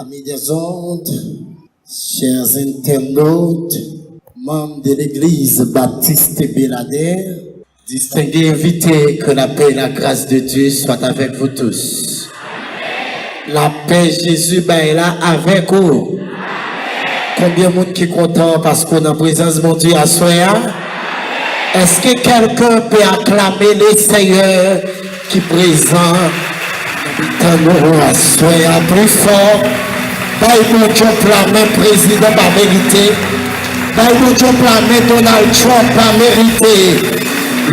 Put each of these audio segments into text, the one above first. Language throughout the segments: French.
Amis des ondes, chers internautes, membres de l'église Baptiste Bélader, distingués invités, que la paix et la grâce de Dieu soient avec vous tous. Amen. La paix Jésus est là avec vous. Amen. Combien de monde qui est content parce qu'on est en présence de mon Dieu à soi? Est-ce que quelqu'un peut acclamer le Seigneur qui est présent? Nous à soi plus fort. Bible Dieu plan président par vérité. Bible Dieu plan Donald Trump par mérité.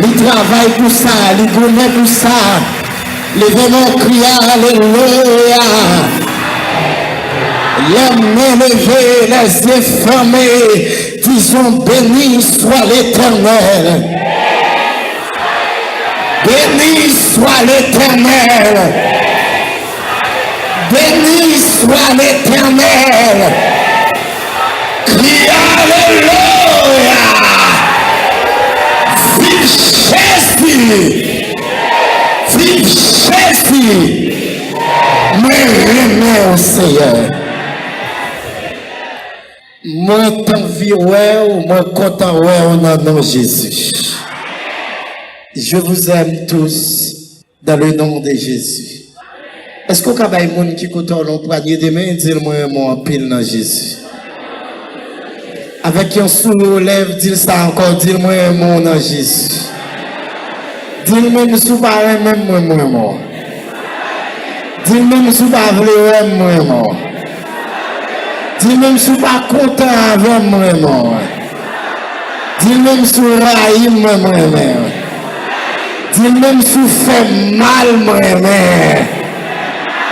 Il travaille pour ça, il gourmet pour ça. Les vraiment crier alléluia. Les mains levées, les effamés, disons béni soit l'Éternel. Béni soit l'Éternel. Béni soit l'Éternel. Crie alléluia. Vive Jésus. Vive Jésus. Mais au Seigneur. Moi t'envie ou moi content au nom de Jésus. Je vous aime tous dans le nom de Jésus. Est-ce qu'on a des gens qui comptent en poignée de main, dis-moi mon pile dans Jésus. Avec un sourire aux lèvres, dis ça encore, dis-moi mon dans Jésus. Dis-moi même si vous parlez même moi. Dis-moi même si vous parlez moi. Dis-moi même si vous pas content avec moi. Dis-moi même si vous raillez moi. Dis-moi même si vous faites mal moi.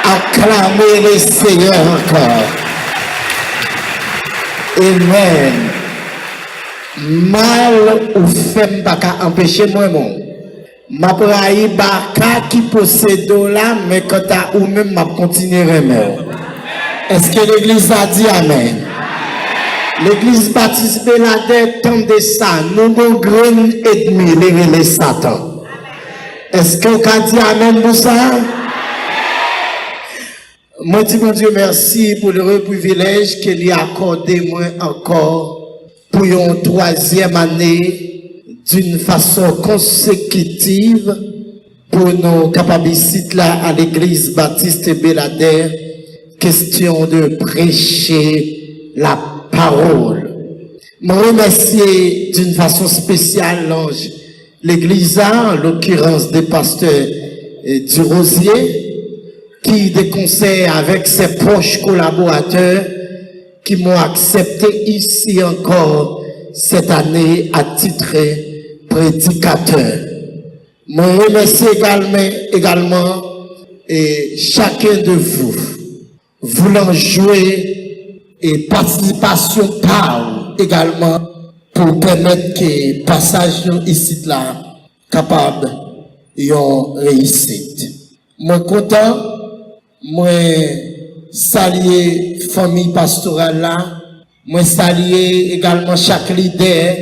Acclamez le Seigneur encore. Amen. Mal ou femme pas empêcher moi mon. Ma praille baka qui possède là mais quand à ou même m'a continuer remettre. Est-ce que l'église a dit amen? L'église Baptiste Bélader tente ça. Nous avons grand ennemi, les Satan. Est-ce qu'on a dit amen pour ça? Moi, dis mon Dieu, merci pour le privilège qu'il a accordé moi encore pour une troisième année d'une façon consécutive pour nos capacités là à l'église Baptiste Bélader, question de prêcher la parole. Je remercie d'une façon spéciale l'église, en l'occurrence des pasteurs du Rosier, qui déconseille avec ses proches collaborateurs qui m'ont accepté ici encore cette année à titre prédicateur. Je remercie également et chacun de vous voulant jouer et participation par également pour permettre que passage ici là capable yon réussite. Moi content. Moi saluer famille pastorale là, moi saluer également chaque leader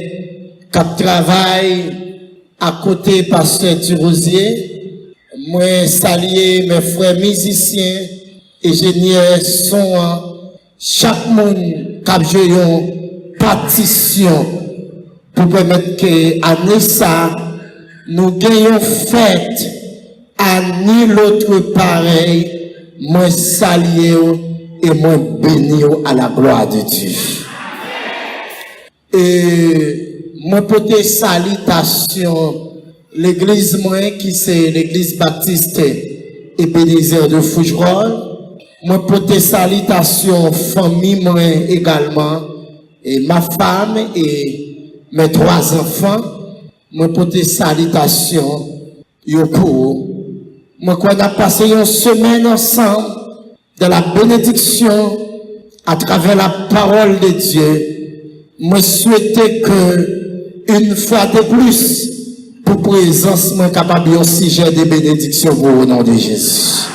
qui travaille à côté pasteur du Rosier. Moi saluer mes frères musiciens, ingénieurs, son, chaque monde qui a joué une partition pour permettre que année ça nous gagnons fête à ni l'autre pareil. Moi saluer et moi bénir à la gloire de Dieu. Et moi porter salutation l'église moi qui c'est l'église Baptiste Ebenezer de Fougerolles. Moi porter salutation famille moi également et ma femme et mes 3 enfants. Moi porter salutation yo pour moi, quand on a passé une semaine ensemble de la bénédiction à travers la parole de Dieu, moi souhaitais que une fois de plus, pour présence, moi capable un sujet de bénédiction pour au nom de Jésus.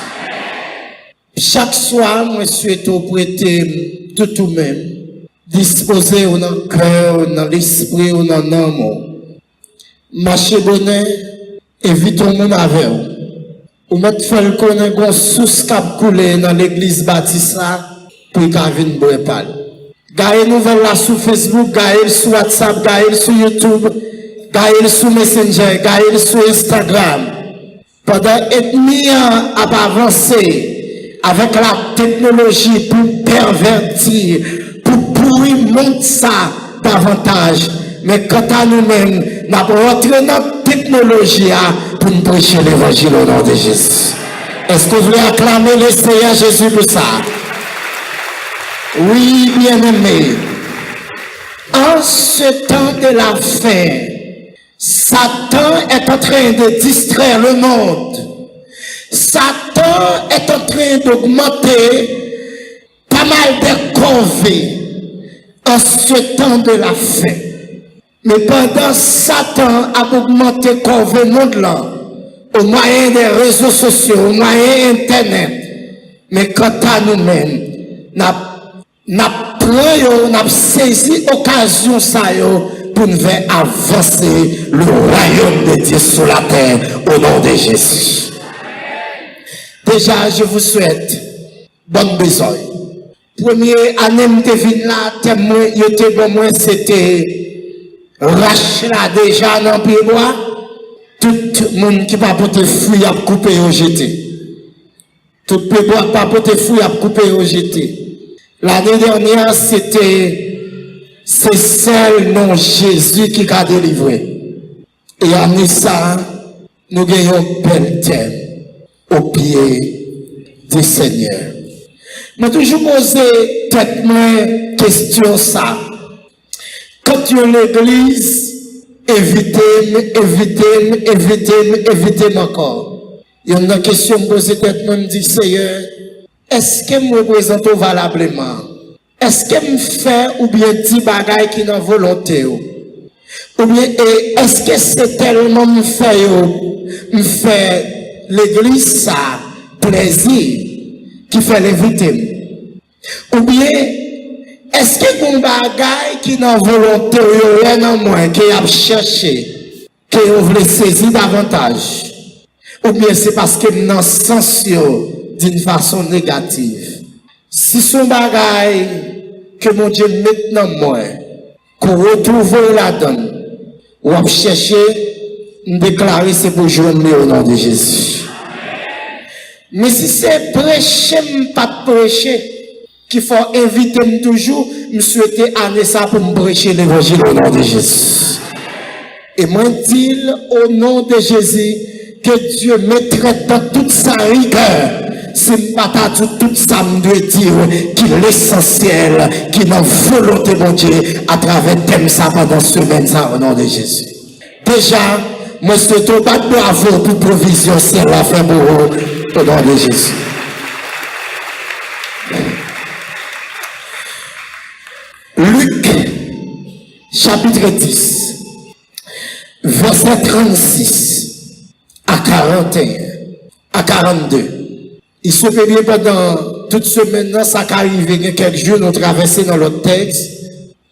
Chaque soir, moi souhaite prêter tout même, disposer dans le cœur, dans l'esprit, dans l'âme, marcher bonheur, éviter le monde avec vous. Ou mettre faire connaître une source qui a coulé dans l'église Baptiste, pour qu'il vienne boire parle. Gaël nouvelle là sur Facebook, Gaël sur WhatsApp, Gaël sur YouTube, Gaël sur Messenger, Gaël sur Instagram. Pendant l'ennemi a avancé avec la technologie pour pervertir, pour pourrir monde ça davantage. Mais quant à nous-mêmes, nous avons rentré dans la technologie pour nous prêcher l'évangile au nom de Jésus. Est-ce que vous voulez acclamer le Seigneur Jésus pour ça? Oui, bien-aimé. En ce temps de la fin, Satan est en train de distraire le monde. Satan est en train d'augmenter pas mal de corvées en ce temps de la fin. Mais pendant Satan a augmenté corvée monde là, au moyen des réseaux sociaux, au moyen Internet. Mais quant à nous-mêmes, n'a saisi l'occasion ça pour nous faire avancer le royaume de Dieu sur la terre au nom de Jésus. Déjà, je vous souhaite bonne besogne. Première année de vie là, témoin, était bon moi, c'était Rachel déjà dans le pied bois. Tout le monde qui va porter fruit à couper au jeté. Tout le monde qui va porter fruit à couper au jeté. L'année dernière, c'était c'est seul nom Jésus qui a délivré. Et en ça, nous gagnons bel thème au pied du Seigneur. Mais toujours poser tête question ça. Quand tu es l'église, évitez-moi encore. Il y a une question posée tête me dit Seigneur, est-ce que me représente valablement? Est-ce que me fait ou bien dit bagaille qui n'a volonté? Ou bien est-ce que c'est tellement me fait l'église ça plaisir qui fait l'éviter? Ou bien est-ce que mon bagaille qui n'a volonté ou rien en moins qui a cherché qui veut saisir davantage? Ou bien c'est parce que dans sens d'une façon négative. Si son bagaille que mon Dieu met dans moi, qu'on retrouve la donne, ou à chercher, me déclarer c'est pour jouer au nom de Jésus. Mais si c'est prêcher, pas prêcher, qu'il faut inviter toujours, me souhaiter amener ça pour me prêcher l'évangile au nom de Jésus. Et moi, dis au nom de Jésus, que Dieu me traite dans toute sa rigueur. C'est pas tout ça me doit dire qu'il est l'essentiel, qu'il a volonté de Dieu à travers thème ça pendant semaine ça au nom de Jésus. Déjà, moi je te trouve pas bravo pour provision si elle a fait au nom de Jésus. Luc, chapitre 10, verset 36 à 41, à 42. Il se fait bien pendant toute semaine, ça arrive, il y a quelques jours, nous traversons dans l'autre texte,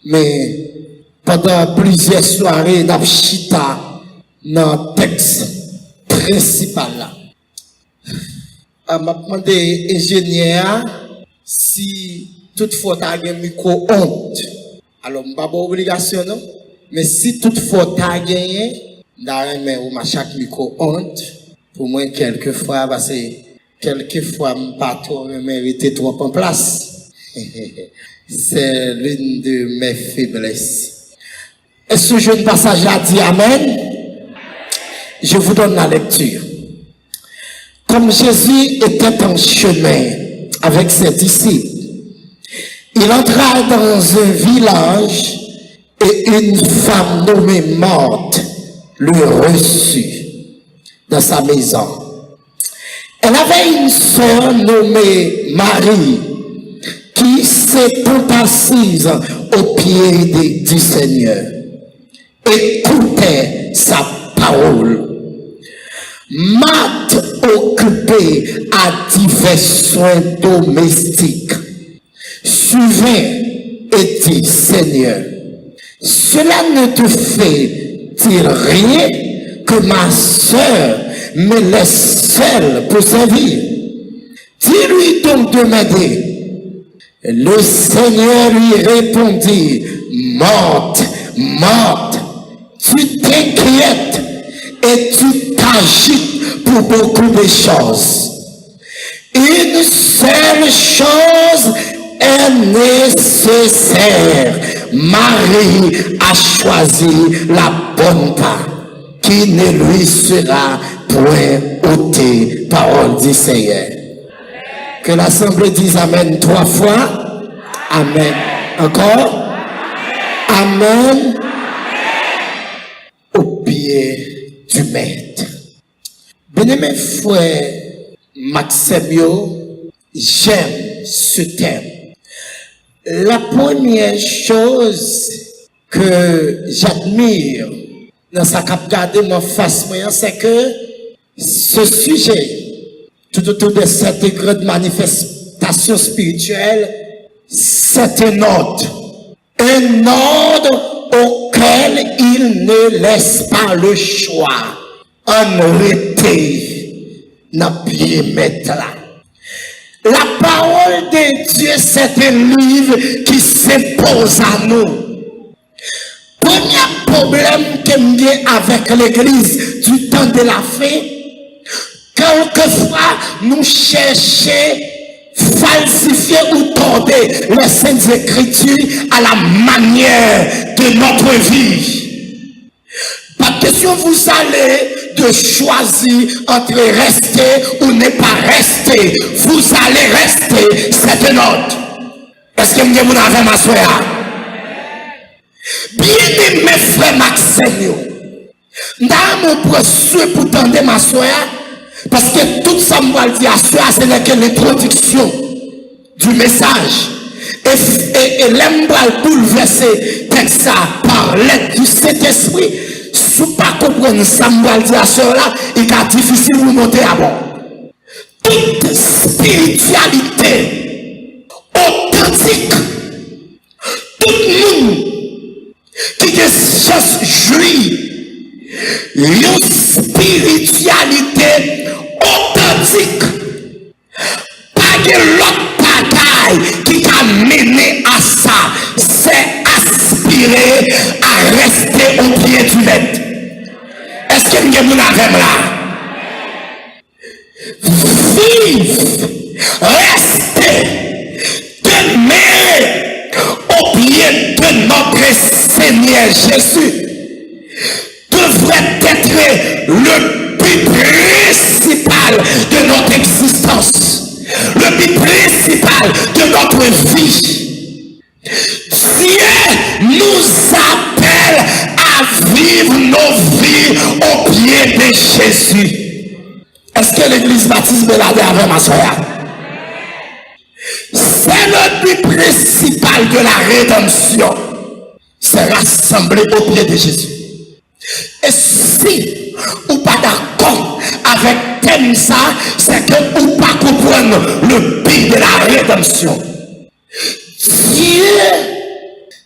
mais pendant plusieurs soirées, nous avons chita dans le texte principal là. Je m'a demandé ingénieur si toutefois tu as un micro-honte. Alors, je n'ai pas d'obligation, non? Mais si toutefois tu as gagné, dans chaque micro-honte, pour moi, quelquefois, parce que quelquefois, je n'ai pas trop mérité trop en place. C'est l'une de mes faiblesses. Est-ce que je ne passage à dire Amen? Je vous donne la lecture. Comme Jésus était en chemin avec ses disciples, il entra dans un village et une femme nommée Marthe le reçut dans sa maison. Elle avait une sœur nommée Marie qui s'était assise au pied du Seigneur. Écoutait sa parole. Marthe occupée à divers soins domestiques suivait et dit Seigneur, cela ne te fait-il rien que ma sœur me laisse seule pour servir? Dis-lui donc de m'aider. Le Seigneur lui répondit, morte, morte, tu t'inquiètes et tu t'agites pour beaucoup de choses. Une seule chose est nécessaire. Marie a choisi la bonne part qui ne lui sera point ôtée. Parole du Seigneur. Que l'Assemblée dise Amen 3 fois. Amen. Encore. Amen. Au pied du Maître. Bien-aimé frère Maximio, j'aime ce thème. La première chose que j'admire dans sa cap garder mon face, c'est que ce sujet, tout autour de cette grande manifestation spirituelle, c'est un ordre auquel il ne laisse pas le choix. En arrêter, n'a pied mettre là. La parole de Dieu, c'est un livre qui s'impose à nous. Premier problème que j'ai avec l'église du temps de la fin, quelquefois nous cherchons falsifier ou torder les saintes écritures à la manière de notre vie. Pas question vous allez de choisir entre rester ou ne pas rester. Vous allez rester, c'est un ordre. Est-ce que vous avez ma soeur? Bien aimé frère Maxime, dans mon procès pour tendre ma soeur, parce que tout ça me dit à soeur, c'est l'introduction du message. Et l'embral bouleversé, texte ça, par l'aide du Saint-Esprit. Si vous ne comprenez pas ça, là, il est difficile de vous monter à bord. Toute spiritualité authentique, tout le monde qui est juste juif, une spiritualité authentique, pas de l'autre bagaille qui t'a mené à ça, c'est aspirer à rester au pied du maître. Est-ce que vous avez là? Vive, restez, demeurer au pied de notre Seigneur Jésus devrait être le but principal de notre existence, le but principal de notre vie. Dieu nous appelle à vivre nos vies au pied de Jésus. Est-ce que l'église baptiste Belade avec ma soeur? C'est le but principal de la rédemption. C'est rassembler au pied de Jésus. Et si ou pas d'accord avec thème ça, c'est que ou pas comprendre le but de la rédemption. Dieu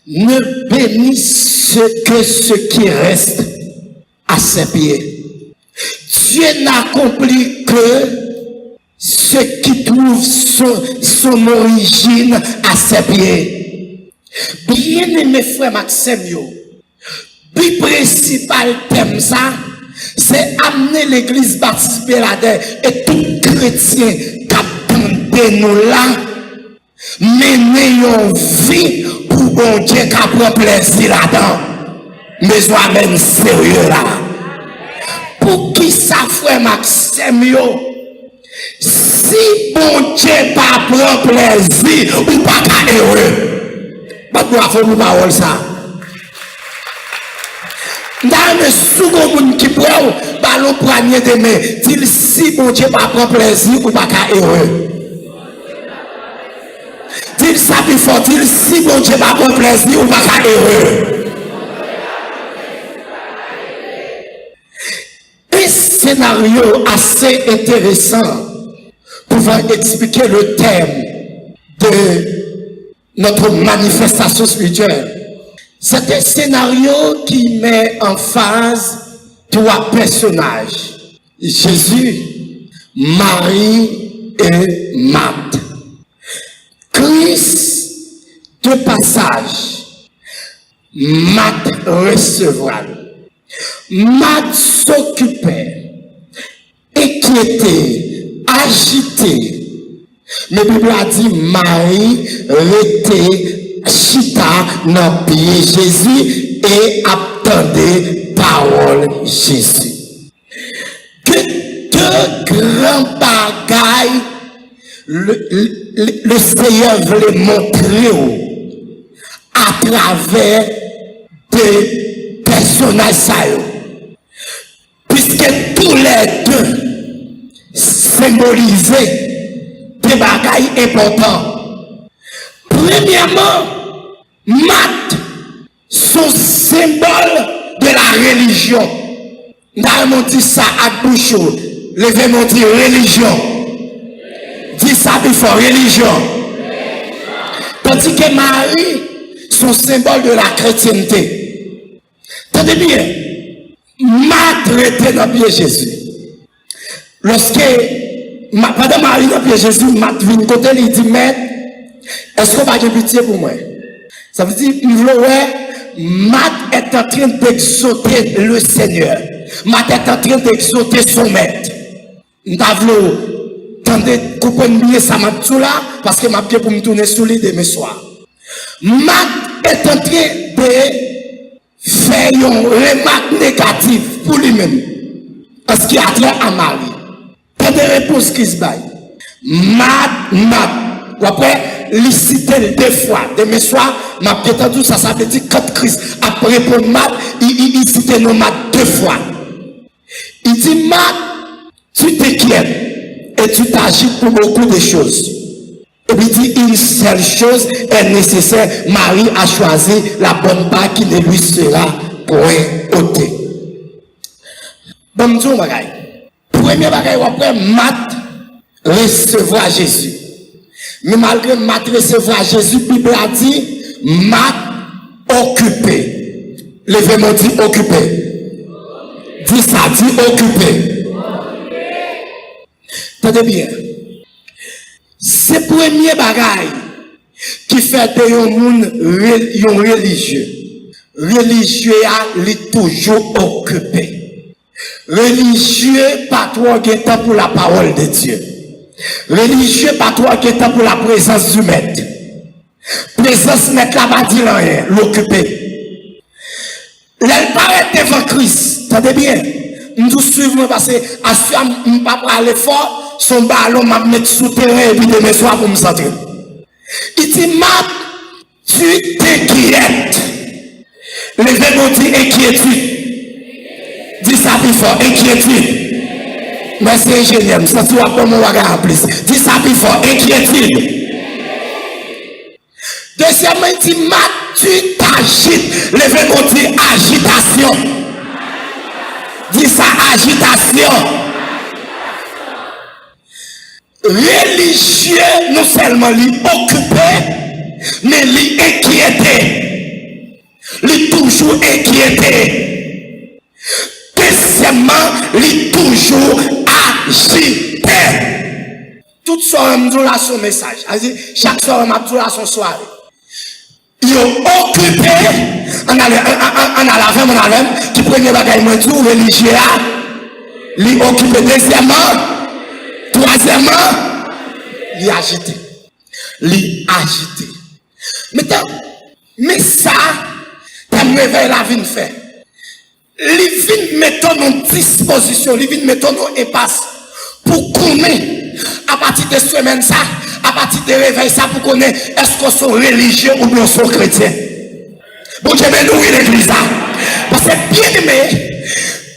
ne bénisse que ce qui reste à ses pieds. Dieu n'accomplit que ce qui trouve son origine à ses pieds. Bien aimé frère Maxime, le principal thème ça, c'est amener l'église baptiste Belade et tout chrétien qui attendait nous là, mener une vie pour bon Dieu qui prend plaisir là-dedans. Mais on amène sérieux là. Pour qui ça frère Maxime, si bon Dieu pas prend plaisir ou pas heureux, pas pour avoir une parole ça. Dans le second qui prend ballon poignet de main, dit si bon Dieu pas prend plaisir ou pas heureux. Dit ça plus fort, dit si bon Dieu pas prend plaisir ou pas heureux. Un scénario assez intéressant pouvant expliquer le thème de notre manifestation spirituelle. C'est un scénario qui met en phase trois personnages. Jésus, Marie et Marthe. Christ plus de passages, Mat recevra. Mat s'occupait, inquiété, agité. Mais la Bible a dit Marie était chita dans le pied Jésus et attendait parole Jésus. Que deux grands bagailles le Seigneur voulait montrer à travers des personnages. Puisque tous les deux symbolisaient des bagailles importants. Premièrement, Mat, son symbole de la religion. Nous avons dit ça à bouche. Levez-moi dire religion. Dis ça before religion. Tandis que Marie, son symbole de la chrétienté. Tenez bien, Mat était dans le pied Jésus. Lorsque pendant Marie dans le pied Jésus, Mat vient côté, il dit, Maître, est-ce qu'on va avoir pitié pour moi? Ça veut dire, Mat est en train d'exauter le Seigneur. Mat est en train d'exauter son maître. Nous avons tendez comprendre bien ça m'a tout là parce que m'a pied pour me tourner sur lui demain soir. Mat est en train de faire une remarque négative pour lui-même parce qu'il a trait à Marie. Pas de réponse qui se baille. Mat. Après, il cite deux fois. Demain soir, m'a pied entendu ça veut dire quand Christ après pour Mat, il cite nos Mat deux fois. Il dit Mat, tu t'inquiètes. Et tu t'agites pour beaucoup de choses. Et puis il dit, une seule chose est nécessaire. Marie a choisi la bonne part qui ne lui sera point ôtée. Bon, Dieu, bagaille. Premier bagaille, après, Mat recevra Jésus. Mais malgré Mat recevra Jésus, la Bible a dit, Mat occupé. Levez-moi, dit occupé. Dis ça, dit occupé. Tenez bien. C'est le premier bagage qui fait de un monde religieux. Religieux est toujours occupé. Religieux, pas trop de temps pour la parole de Dieu. Religieux, pas trop de temps pour la présence du maître. Présence maître là pas dire rien, l'occuper. Elle paraît devant Christ. Tenez bien. Nous suivons parce que à ce moment je ne peux pas aller fort, son ballon m'a mis sous terrain et puis demain soir pour me sentir. Il dit, Mat, tu t'inquiètes. Levez-moi dire inquiétude. Dis ça plus fort, inquiétude. Merci ingénieur, ça tu vas pas mon regard en plus. Dis ça plus fort, inquiétude. Deuxièmement, il dit, Mat, tu t'agites. Levez-moi dire agitation. Dis ça, agitation. Religieux, non seulement l'occupé, mais l'inquiété. Il toujours inquiété. Deuxièmement, il toujours agité. Tout soir, je me son message. Chaque soir, je me son soirée. Ils ont occupé, on a la femme, qui premier bagage, moi, tout religieux, ils ont occupé. Deuxièmement, troisièmement, ils ont agité. Ils ont agité. Maintenant, mais ça, t'as réveillé la vie de faire. Ils viennent mettre en disposition, ils viennent mettre en impasse pour connaître, à partir de ce semaine, ça. À partir de réveil, ça pour connaître est-ce qu'on sont religieux ou bien sont chrétiens. Bon Dieu, mais nous, l'église là. Parce que bien aimé,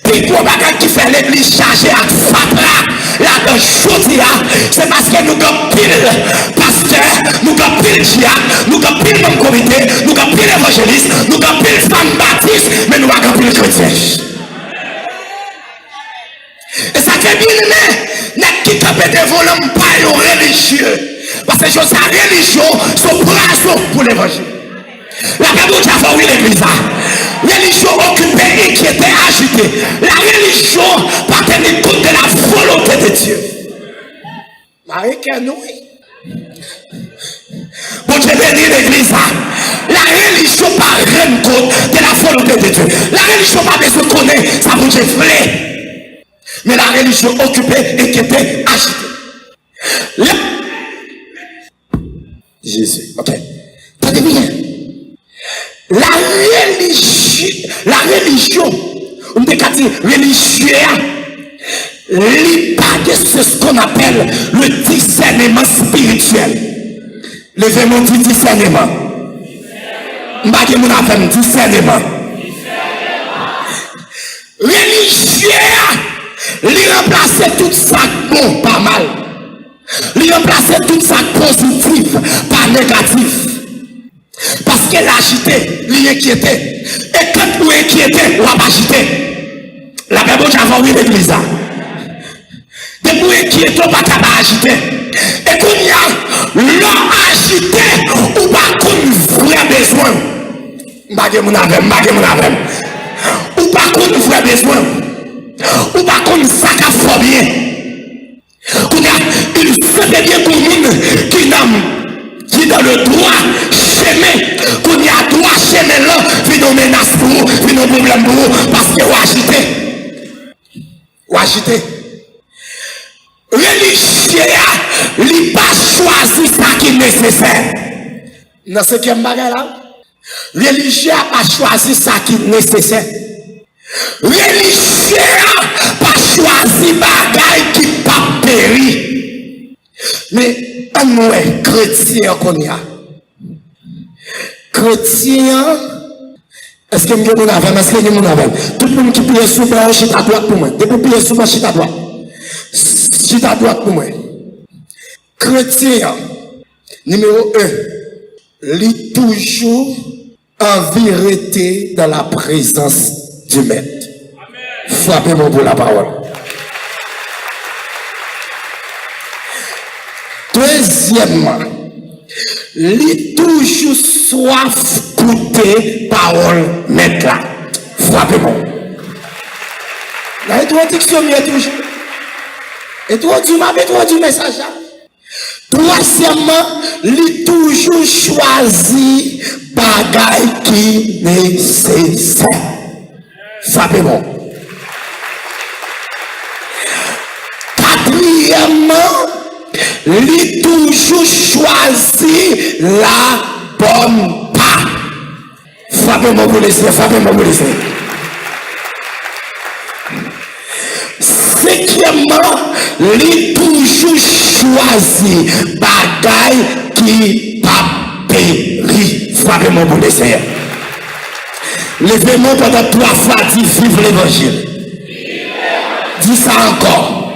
puis pour bagage qui fait l'église chargée à Fatra, là dans Chaudia, c'est parce que nous avons pile pasteur, nous avons pile diacre, nous avons pile même comité, nous avons pile évangéliste, nous avons pile femme baptiste, mais nous avons pile chrétien. Et ça fait bien aimé, n'est qui capé devant l'homme pas religieux. Parce que la religion, son bras pour l'évangile. La Bible a fait l'église. Religion occupée, inquiétée, agitée. La religion pas tenir compte de la volonté de Dieu. Marie, nous. compte de la volonté de Dieu. La religion n'a pas besoin de connaître, ça vous fait. Mais la religion occupée, inquiétée, agitée. Jésus, ok. Tenez bien. La religion, on peut dire religieux, c'est ce qu'on appelle le discernement spirituel. Levez-moi du discernement. M'bagé mon affaire, discernement. Religieux, il remplace tout ça bon, pas mal. Il remplace tout ça positif, pas négatif. Parce qu'elle agité, il inquiétait. Et quand vous inquiétez, vous agité. La Bible j'avais envie l'église. De vous inquiéter, vous pas agité. Et qu'on y a l'homme agité, ou pas qu'on vrai besoin. M'bagé mon avem. Ou pas qu'on vrai besoin. Ou pas qu'on sac à fort bien. Qu'on y a, il sait bien qu'on qui dans le droit chemin, qu'on y a droit chemin là, puis nos menaces pour vous, puis nos problèmes pour vous, parce que vous agitez. Religieux, il n'a pas choisi ça qui est nécessaire. Dans ce qui est bagage là, religieux n'a pas choisi ça qui est nécessaire. Religieux n'a pas choisi bagage qui n'a pas péri. Mais nous, chrétiens qu'on y a. Chrétiens, est-ce que nous avons, est-ce que nous avons? Tout le monde qui prie sous moi, chita à droite pour moi. Depuis prier sous moi, chita à droite. Chita à droite pour moi. Chrétien, numéro 1, lit toujours en vérité dans la présence du Maître. Frappez-moi pour la parole. Deuxièmement, lis toujours soif goûter parole Maître là. Frappez-moi. La introduction est toujours. Et toi, tu m'as introduit le message là. Troisièmement, lis toujours choisi bagaille qui nécessaire. Frappez-moi. Quatrièmement, lis toujours choisi la bonne part. Frappez-moi pour laisser, frappez-moi pour laisser. Cinquièmement, lis toujours choisi bagaille qui pas péri. Frappez-moi pour laisser. Levez-moi pendant 3 fois, dis vive l'évangile. Dis ça encore.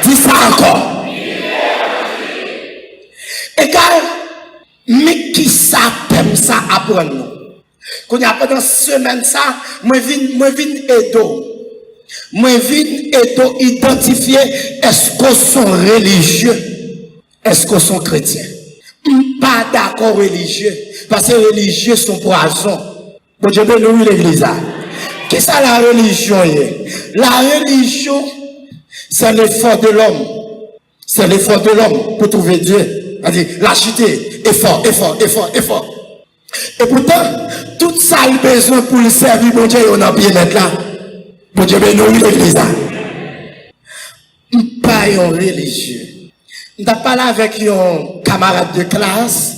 Dis ça encore. Égal, mais qui ça t'aime ça apprendre nous? Quand il y a pendant semaine ça, moi viens aider. Moi viens aider identifier est-ce qu'on sont religieux, est-ce qu'on sont chrétiens. Pas d'accord religieux, parce que religieux sont poison. Bon Dieu bénit l'église. Qu'est-ce que la religion est? La religion, c'est l'effort de l'homme. C'est l'effort de l'homme pour trouver Dieu. C'est-à-dire, l'agiter, effort. Et pourtant, tout ça a besoin pour le servir, bon Dieu, on a bien mettre là. Bon Dieu, bénis l'église. Pas un religieux. Je parlé avec un camarade de classe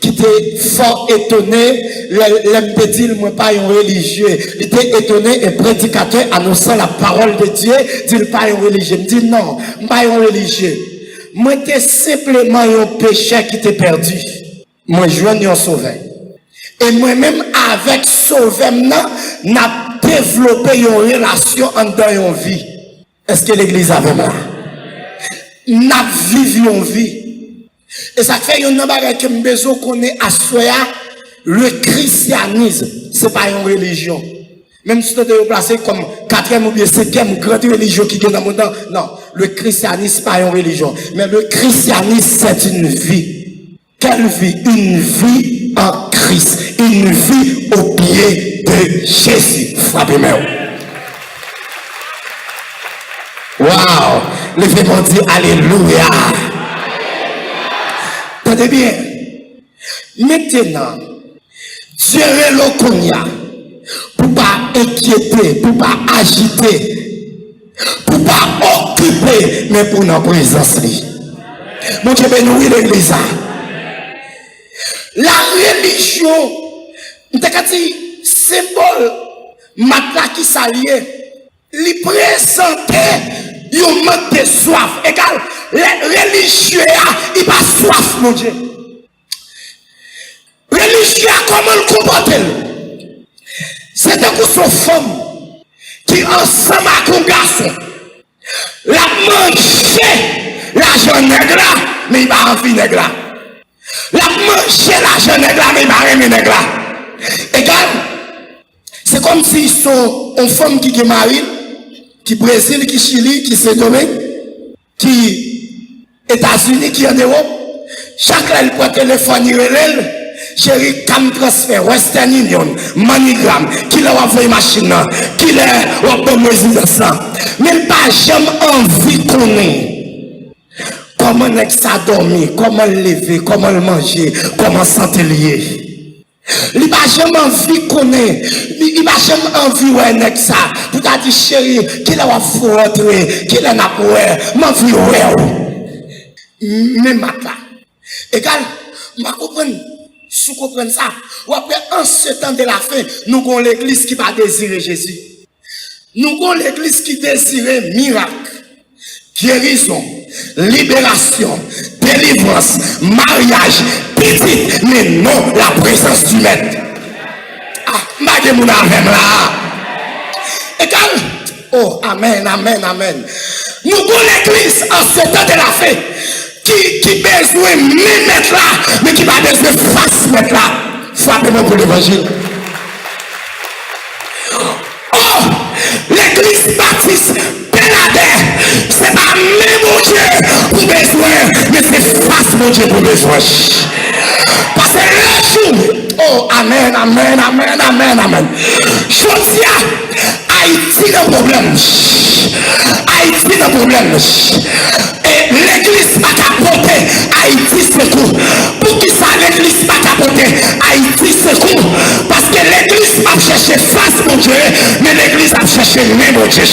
qui était fort étonné. L'homme te dit, moi, pas un religieux. Il était étonné et prédicateur annonçant la parole de Dieu. Dit, pas un religieux. Il me dit, non, pas un religieux. Moi, t'es simplement un péché qui t'est perdu. Moi, je suis un sauveur. Et moi-même, avec sauveur, n'a développé une relation en dans une vie. Est-ce que l'église avait mal? N'a vécu une vie. Et ça fait une chose que besoin qu'on ait à soya. Le christianisme, c'est pas une religion. Même si tu es placé comme 4e ou bien 5e grande religion qui est dans le monde. Non, le christianisme, c'est pas une religion. Mais le christianisme, c'est une vie. Quelle vie? Une vie en Christ. Une vie au pied de Jésus. Frappez-moi. Waouh! Levez-moi dit Alléluia. Tenez bien. Maintenant, Gérer le cognac. Pour pas inquiéter, pour pas agiter, pour pas occuper, mais pour notre présence. Mon Dieu bénit l'église. La religion, c'est symbole, matelas qui s'allie, li présentait un manque de soif. Égal, les religieux, ils pas soif, mon Dieu. Religieux, comment le comporter? C'est un coup son femme qui ensemble avec un garçon la manger l'argent nègre là, mais il va envie nègre là. La manger l'argent nègre là, mais il va aimer nègre là. Égal, c'est comme si son une femme qui est mariée, qui Brésil, qui Chili, qui Saint-Domingue, qui États-Unis, qui en Europe, chaque là, elle prend téléphone, il relève. Chérie, Cam Transfer, Western Union, MoneyGram, qui l'a envoyé machine, qui l'a envoyé ça. Mais pas jamais envie de connaître comment ça dormir, comment le lever, comment le manger, comment santé lié. Il n'a jamais envie de connaître, il n'a jamais envie de voir ça. Pour ta dire, chérie, qui l'a envoyé, qui l'a envoyé, m'envie de voir. Mais maintenant, égal, je comprends. Si vous comprenez ça, ou après en ce temps de la fin, nous avons l'église qui va désirer Jésus. Nous avons l'église qui désire miracle, guérison, libération, délivrance, mariage, petit, mais non la présence du maître. Ah, je mon amen là. Égal. Oh, amen, amen, amen. Nous avons l'église en ce temps de la fin. Qui besoin de mettre là, mais qui va besoin de face mettre là. Frappez-moi pour l'évangile. Oh, l'église baptiste, Pénadère, c'est pas même mon Dieu pour besoin, mais c'est face mon Dieu pour besoin. Parce que le jour, oh, amen, amen, amen, amen, amen. Je dis à Haïti le problème. Haïti le problème. Et l'église va apporter Haïti secours. Pour qui ça l'église va apporter Haïti secours? Parce que l'église va chercher face mon Dieu, mais l'église va chercher même mon Dieu.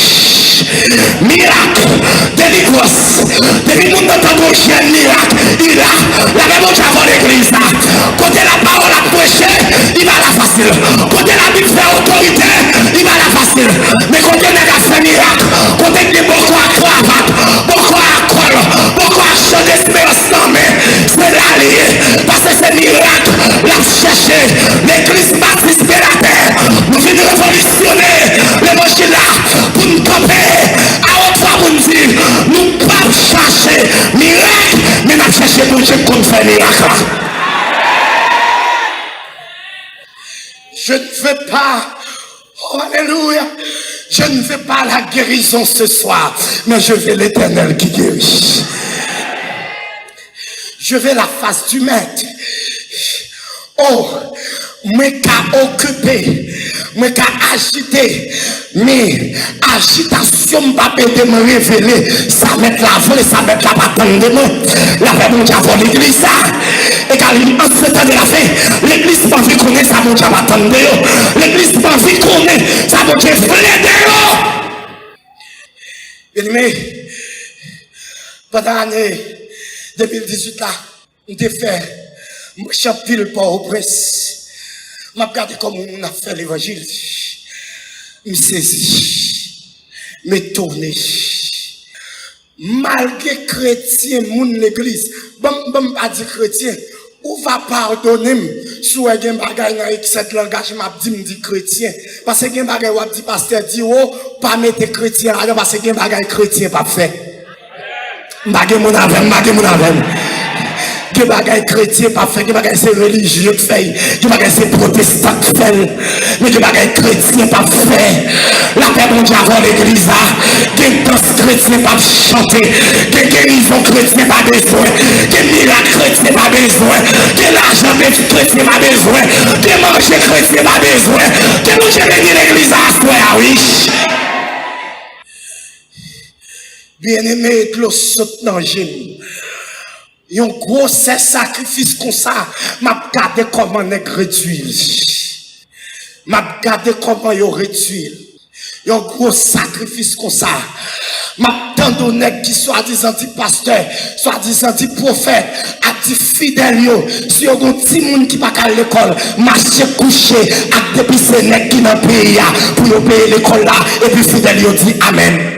Miracle, délivrance. Depuis mon temps de chien miracle, il a la même chose avant l'église. Côté la parole à prêcher, il va la facile. Côté la Bible fait autorité, il va la facile. Mais côté les gars fait miracle, côté les beaucoup à cravate, beaucoup à col, beaucoup à champ d'espérance, mais c'est l'allié. Parce que c'est miracle, la chercher. L'église baptiste de la terre, nous venons révolutionner l'évangile là pour nous camper. À autre fois, pour nous dire, nous ne pouvons pas chercher miracle, mais nous chercher pour Dieu qu'on fait miracle. Je ne veux pas, oh alléluia, je ne veux pas la guérison ce soir, mais je veux l'Éternel qui guérit. Je veux la face du maître. Oh, moi qu'à occuper, moi qu'à agiter, mais agitation pas peut me révéler, ça met la volée, ça met la bataille de moi, la paix mon diable l'église ça, et quand il en ce temps de la fin, l'église pas envie connaître ça mon diable attendre, l'église pas envie connaître ça mon dieu frère de bien-aimé, pendant l'année 2018 là, on t'a fait moi champil pas au presse. M'a regardé comme on a fait l'évangile. Me saisi. Me tourné. Malgré chrétien, moun l'église. Bon, pas dit chrétien. Ou va pardonner sous un bagay dans cette langage m'a dit chrétien. Parce que un bagay ou dit pasteur dit oh, pas mettre chrétien là parce que un bagay chrétien pas fait. Bagay mon avec, bagay mon avec. Que bagaille chrétien pas fait, que bagaille c'est religieux fait, que bagaille c'est protestant fait, mais que bagaille chrétien pas fait. La paix mon Dieu avant l'église, que danse chrétien pas chanter, que guérison chrétien pas besoin, que miracle chrétien pas besoin, que l'argent chrétien pas besoin, que manger chrétien pas besoin, que nous venir l'église à soi, oui. Bien-aimé, clos saute dans le genou. un gros sacrifice comme ça, m'a regardé comment nèg réduit. M'a regardé comment yo réduit. Un gros sacrifice comme ça. M'a tant nèg qui soi-disant dit pasteur, soi-disant dit prophète, a dit fidèle yo, si yo gon ti moun qui pas à l'école, marcher coucher ak depuis ces nèg qui dans pays pour yo payer l'école là et puis fidèle yo dit amen.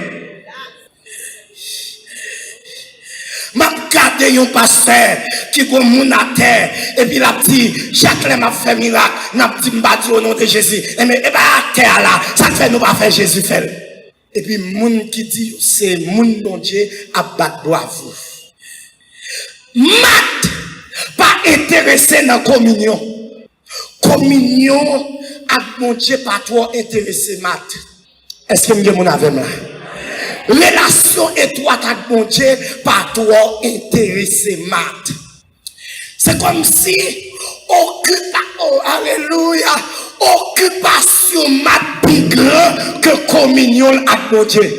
M'a regardé un pasteur qui gon moun à terre et puis la dit Jacques m'a fait miracle, n'a dit m'a dit au nom de Jésus. Et mais à terre là, ça fait nous pas faire Jésus fait. Et puis moun qui dit c'est moun bon Dieu à battre bravo. Mat pas intéressé dans communion. Communion à bon Dieu pas trop intéressé mat. Est-ce que m'gè moun avec moi? Relation étroite avec mon Dieu, pas trop intéressé mat. C'est comme si alléluia, occupation mat plus grand que communion avec mon Dieu.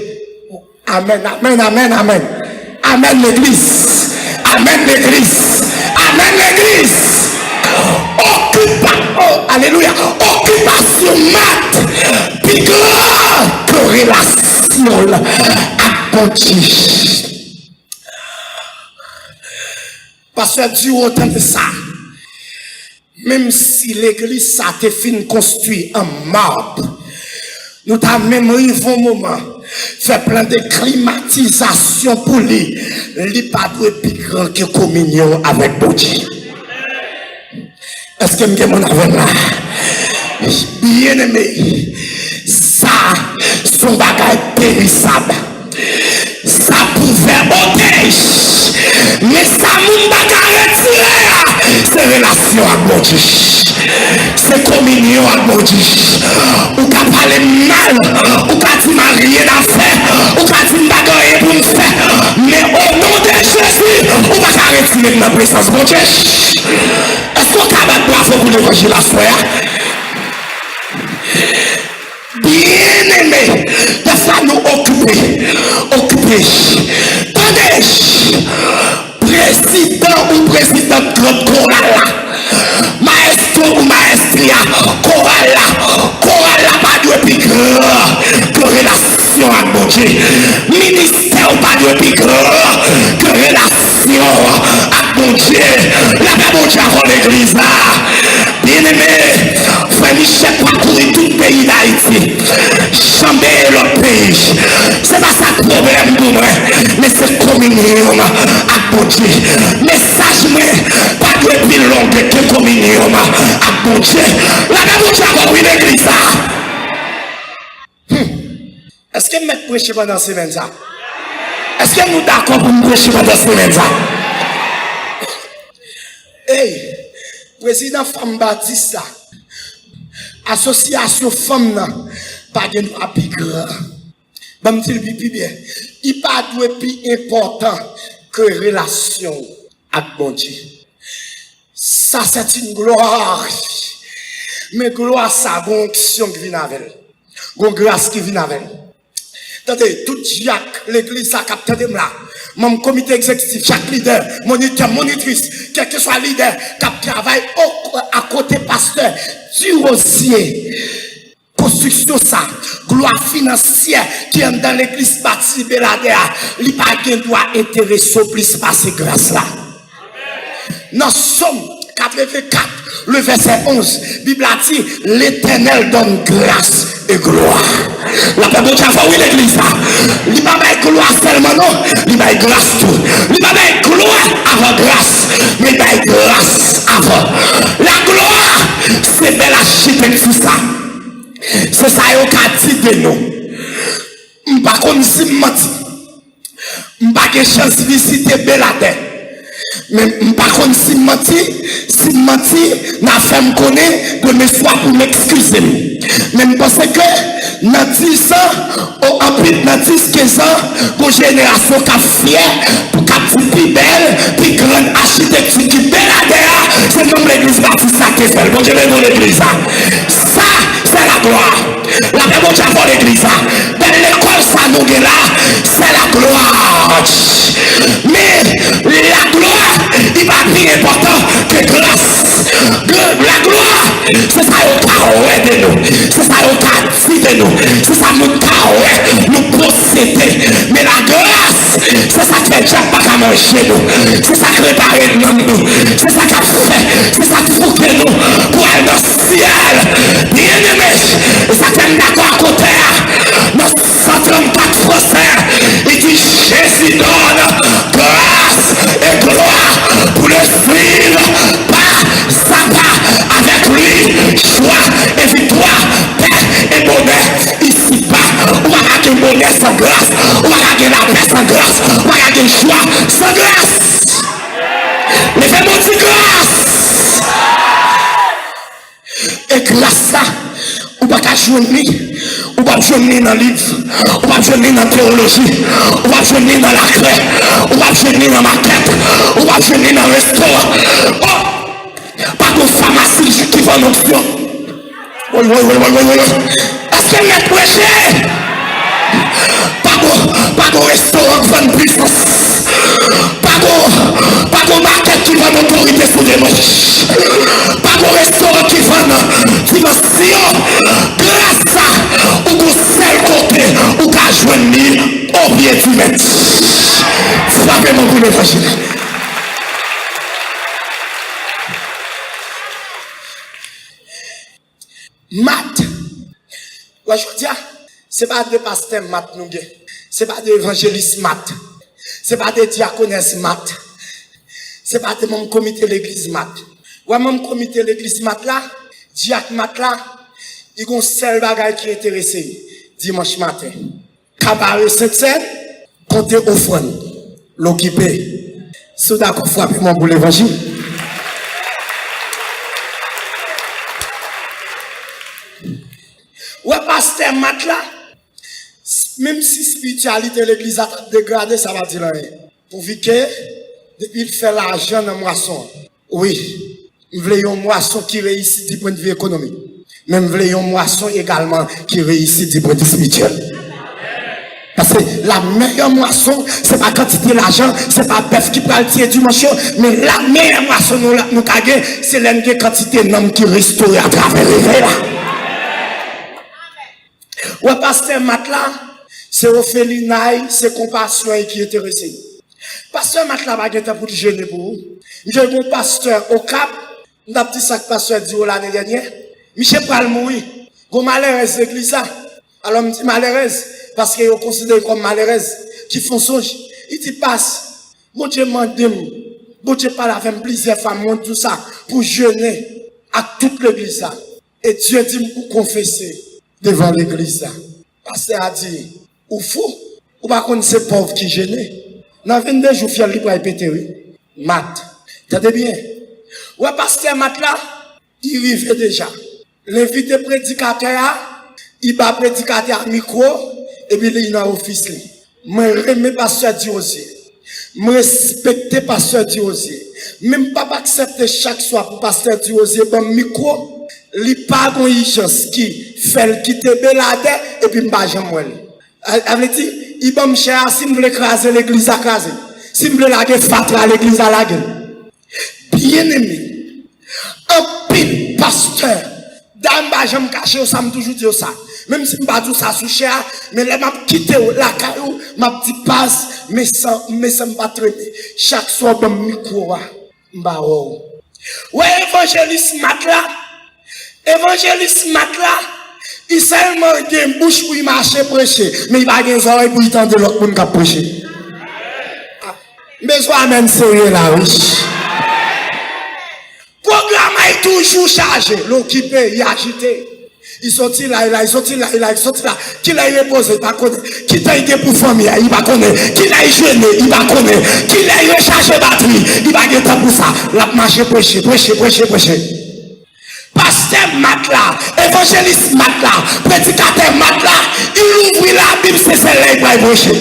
Amen, amen, amen, amen. Amen l'église. Amen l'église. Amen l'église. Alléluia. Occupation mat plus grand que relation à mon Dieu. Parce que Dieu autant de ça. Même si l'église ça te fin construit en marbre, nous t'avons même arrivé un moment, fait plein de climatisation pour lui. Il pas de plus grand que communion avec Dieu. Est-ce que je mon avec là? Bien aimé, ça, son bagage périssable. Ça pouvait otage. Mais ça, mon bagage retiré. C'est relation avec mon Dieu. C'est communion avec mon Dieu. Ou qu'à parler mal. Ou qu'à dire rien à faire. Ou qu'à dire bagage pour me faire. Mais au nom de Jésus, ou pas qu'à retirer dans la présence de mon Dieu. Est-ce qu'on peut battre bravo pour l'évangile la soirée? Bien aimé, de ça nous occuper. Attendez, président ou présidente de Coralla, maestro ou maestria, Coralla pas de plus grand que relation avec mon Dieu. Ministère pas de plus grand que relation avec mon Dieu. La mon Dieu avant l'église là. Bien aimé, frère Michel parcourir tout le pays d'Haïti. Chamber l'autre pays. C'est pas ça le problème pour moi. Mais c'est communion avec mon Dieu. Message moi, pas de plus long que communion avec mon Dieu. La mon Dieu avant l'église là. Est-ce que je prêcher pendant cette semaine ça? Est-ce que nous d'accord pour me prêcher pendant cette semaine ça? Hey! Président Femme Baptiste, association femme, pas de nous à plus grand. Bon, je dis bien, il pas de plus important que relation avec mon Dieu. Ça, c'est une gloire. Mais gloire, ça, une onction qui vient avec elle. Une grâce qui vient avec elle. Attendez, tout Jacques, l'église, ça capte de là. Mon comité exécutif, chaque leader, moniteur, monitrice, quel que soit leader, qui travaille à côté pasteur, du rosier. Construction ça, gloire financière qui est dans l'église bâtie Beladea, il n'y a pas de droit intéresser plus par ces grâces-là. Dans Somme 84, le verset 11, la Bible a dit, l'Éternel donne grâce et gloire. La paix de Dieu, oui, l'église, il n'y a pas de gloire seulement, non, il y a grâce tout. Il n'y a pas de gloire avant grâce, mais il y a grâce avant. La gloire, c'est belle architecture ça. C'est ça qui a dit de nous. Je ne sais pas si je menti. Je n'ai pas de chance de visiter Beladé. Mais je ne sais pas si je menti. Si je menti, je fait me connaître de mes soins pour m'excuser. Mais je pense que dans 10 ans, dans 10-15 ans, pour une génération qui est fière, pour qu'elle plus belle, plus grande architecture qui est Beladé, c'est comme l'église baptiste qui est fait. Bon Dieu, dans l'église. Ça, c'est la gloire. La paix de Dieu avant l'église. Dans l'école, ça nous est là, c'est la gloire. Mais la gloire qui va plus important que grâce. La gloire, c'est ça au cas de nous. C'est ça au cas de nous. C'est ça nous cas nous posséder. Mais la grâce, c'est ça qui fait déjà pas qu'à manger nous. C'est ça qui répare nous. C'est ça qui a fait. C'est ça qui faut que nous pour aller dans le ciel. Bien aimé, ça fait d'accord à côté. Dans 134 français, il dit Jésus donne grâce et gloire pour le suivre pas à pas avec lui, joie et victoire, paix et bonheur. Ici pas, on va gagner bonheur sans grâce, on va gagner la paix sans grâce, on va gagner joie sans grâce. Levez-moi de grâce. Et grâce ça, on va pas jouer ni, on va jouer dans le livre, on va jouer dans la théologie, on va jouer dans la clé, on va jouer dans ma tête, on va jouer dans le restaurant. Oh, pas de pharmacie qui va nous faire. Oui. Est-ce qu'elle est prêchée? Pas de restaurant qui va nous business. Pas de market qui va nous autorité sous des manches. Pas de restaurant qui va nous dimension. Grâce à ou seul côté ou qu'à joindre au pied du maître. Frappez-moi pour l'évangile. Math. Ouais, je veux dire, c'est pas des pasteurs maths nous gagnons. C'est pas des évangélistes maths. C'est pas des diaconesses maths. C'est pas des membres comité de l'église maths. Ouais, membre comité de l'église maths là, diac maths là, il y a un seul bagage qui est intéressé dimanche matin. Cabaret Saint-Seine, comptez offrande, l'occuper. Si d'accord, frappez-moi pour l'évangile. Ouais, pasteur Matt là, même si la spiritualité de l'église a dégradé, ça va dire rien. Pour que, depuis il fait l'argent dans la moisson, oui, nous voulons une moisson qui réussit du point de vue économique. Mais nous voulons une moisson également qui réussit du point de vue spirituel. Parce que la meilleure moisson, c'est pas quantité d'argent, c'est pas bœuf qui peut le tirer du manchot, mais la meilleure moisson, nous gagnons, c'est la quantité d'hommes qui restaurent à travers les là. Ouais, pasteur Matla, c'est Ophélie Naï, c'est compassion qui est intéressé. Pasteur Matla va gagner pour jeûner pour vous. J'ai un pasteur au Cap, nous avons dit ça que pasteur dit l'année dernière. Michel Palmoui, go malheureuse l'église ça. Alors, je dis malheureuse, parce qu'ils sont considérés comme malheureuses, qui font songe. Il dit passe, bon Dieu m'a dit, bon Dieu parle avec plusieurs femmes, tout ça, pour jeûner à toute l'église ça. Et Dieu dit pour confesser devant l'église ça. Pasteur a dit, ou fou, ou pas qu'on c'est pauvre qui gêne. Dans 22 jours, fier libre à répéter, oui. Mat. T'entendez bien? Ouais, pasteur Mat là, il arrive déjà. L'invité prédicateur, il va prédicateur à micro, et puis il est dans l'office. Moi, remets pasteur Diosier. Moi, respecter pasteur Diosier. Même pas accepter chaque soir pour pasteur Diosier, bon micro, il pas une urgence qui fait quitter Belade, et puis m'pas jamais moi. Avait dit, il va me chercher, si me veut écraser l'église à craser. Si me veut laguer fatra l'église à laguer. Bien aimé. Un pile pasteur. Dans ma jambe cachée, ça me toujours dit ça. Même si je ne dis ça sous cher, mais là, je quitte la caillou, je dis passe, mais ça me pas traîner. Chaque soir, je me micro. Ouais, évangéliste Matla. Évangéliste Matla. Il seulement a une bouche pour y marcher prêcher, mais il va avoir des oreilles pour y tendre l'autre monde qui prêcher. Mais soit même sérieux là, oui. Programme est toujours chargé, l'occupé, il agité. Il sortit là, il sortit là, il sortit là. Qui l'a reposé, il va connaître. Qui t'a aidé pour famille, il va connaître. Qui l'a jeûné, il va connaître. Qui l'a rechargé batterie, il va gagner pour ça. La marche prêcher. Pasteur Matla, évangéliste Matla, prédicateur Matla, il ouvre la Bible, c'est celle-là qui va prêcher.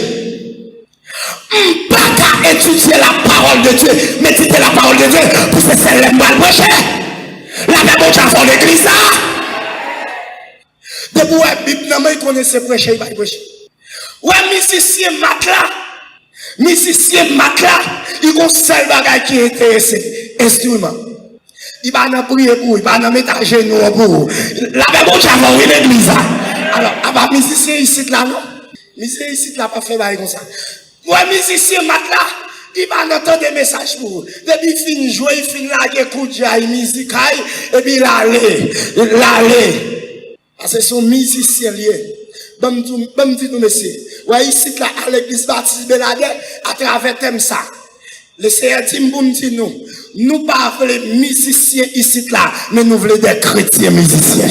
Pas qu'à étudier la parole de Dieu, méditer la parole de Dieu, pour que c'est celle-là qui va prêcher. La Bible est en l'église. Depuis la Bible, il connaissait prêcher, il va prêcher. Ouais, musicien Matla, Musicien Matla, il y a un seul bagage qui est intéressé. Instrument. Il va pas prier pour, il va pas mettre à genoux pour. La même chose avant l'église. Alors, à part musicien ici là, non? Musicien ici là, pas fait comme ça. Moi, musicien Matla, il va entendre des messages pour vous. Depuis qu'il finit de jouer, il finit là, il écoute la musique, et puis il allait. Parce que son musicien lié. Bon, dis nous, monsieur. Ouais, ici là, à l'église baptiste Beladé, à travers thème ça. Le Seigneur dit, nous pas les musiciens ici là, mais nous voulons des chrétiens musiciens.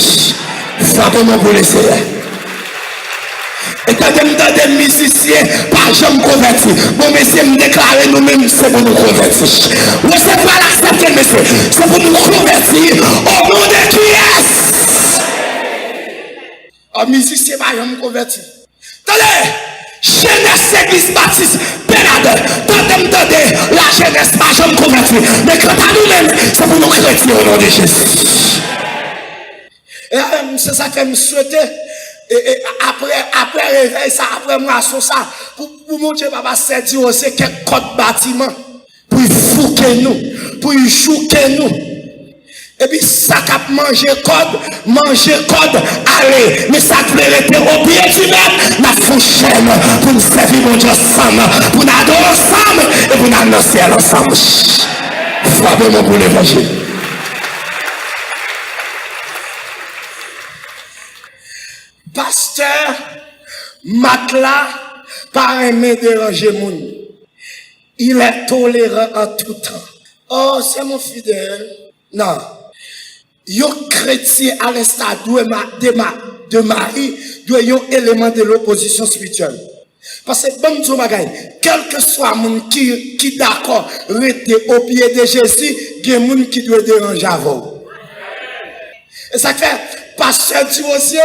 Frappez-moi pour le Seigneur. Et quand des musiciens, pas jamais convertis. Bon, monsieur, me déclarer nous-mêmes, c'est pour nous convertir. Oui, c'est pas l'accepter, monsieur. C'est pour nous convertir au nom de qui est. Un musicien, pas jamais converti. Attendez! Jeunesse Église Baptiste, Bénade, tendez, la jeunesse pas jamais convertie. Mais quand à nous-mêmes, c'est pour nous chrétiens au nom de Jésus. Et c'est ça que je souhaite. Et après réveil, ça, après moi, ça, pour montrer papa, c'est dire aussi quelques codes bâtiment, pour fouquer nous, pour chouquer nous. Et puis, ça cap manger code, allez. Mais ça peut rester au pied du même, la fouchaine, pour nous servir mon Dieu ensemble, pour nous adorer ensemble, et pour nous annoncer ensemble. Frappez-moi pour l'évangile. Pasteur Matla, pas aimé déranger mon. Il est tolérant en tout temps. Oh, c'est mon fidèle. Non. Yo chrétien à l'instar de Marie, doit un élément de l'opposition spirituelle. Parce que bon Dieu bagay, quel que soit mon qui d'accord rester au pied de Jésus, il y a moun qui doit déranger avant. Et ça fait pasteur dit aussi,